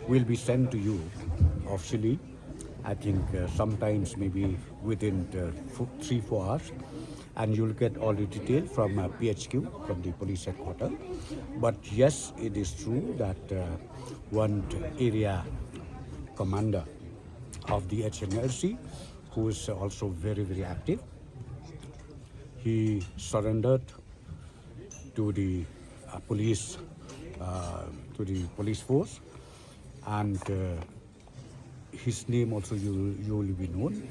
will be sent to you officially. I think sometimes maybe within 3-4 hours, and you'll get all the detail from PHQ, from the police headquarters. But yes, it is true that one area commander of the Hnlc, who is also very, very active, he surrendered to the police force, and his name also you will be known.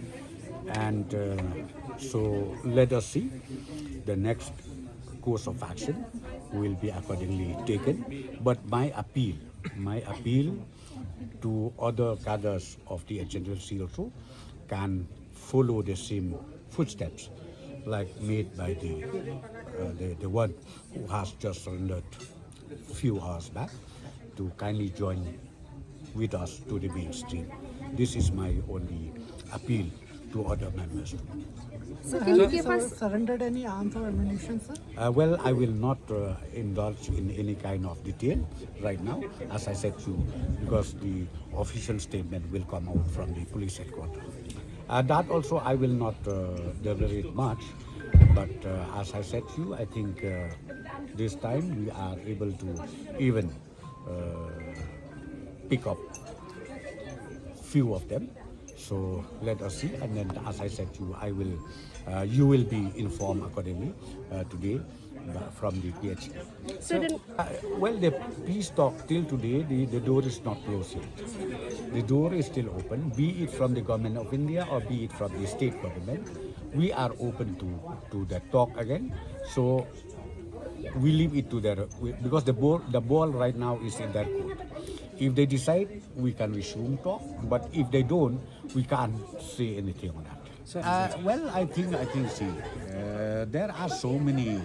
And so let us see the next course of action will be accordingly taken. But my appeal to other cadres of the Hnlc also can follow the same footsteps like made by the one who has just surrendered a few hours back, to kindly join with us to the mainstream. This is my only appeal to other members. So can you give us surrendered any arms or ammunition, sir? Well, I will not indulge in any kind of detail right now, as I said to you, because the official statement will come out from the police headquarters. That also I will not deliberate much, but as I said to you, I think this time we are able to even pick up few of them. So let us see, and then as I said to you, you will be informed accordingly today from the PH. so then, Well, the peace talk till today, the door is not closed yet. The door is still open, be it from the government of India or be it from the state government. We are open to the talk again. So we leave it to their, because the ball right now is in their court. If they decide, we can resume talk. But if they don't, we can't say anything on that. Well, I think, see, there are so many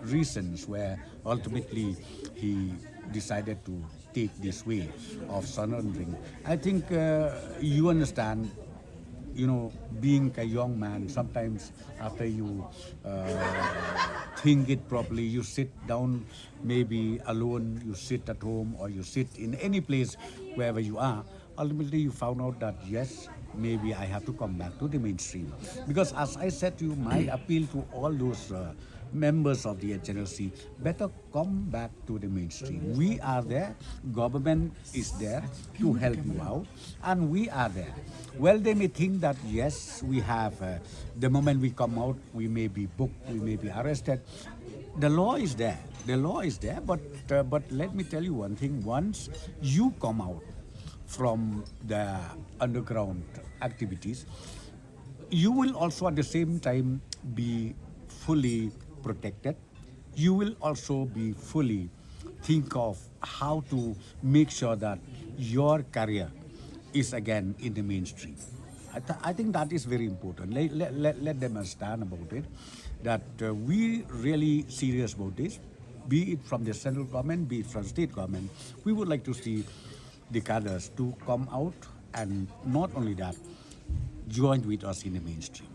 reasons where ultimately he decided to take this way of surrendering. I think you understand. You know, being a young man, sometimes after you think it properly, you sit down maybe alone, you sit at home or you sit in any place wherever you are. Ultimately, you found out that yes, maybe I have to come back to the mainstream. Because as I said to you, my appeal to all those members of the Hnlc, better come back to the mainstream. We are there, government is there to help you out, and we are there. Well, they may think that yes, we have, the moment we come out, we may be booked, we may be arrested. The law is there, but let me tell you one thing, once you come out from the underground activities, you will also at the same time be fully protected. You will also be fully think of how to make sure that your career is again in the mainstream. I think that is very important. Let them understand about it, that we really serious about this, be it from the central government, be it from state government. We would like to see the cadres to come out, and not only that, join with us in the mainstream.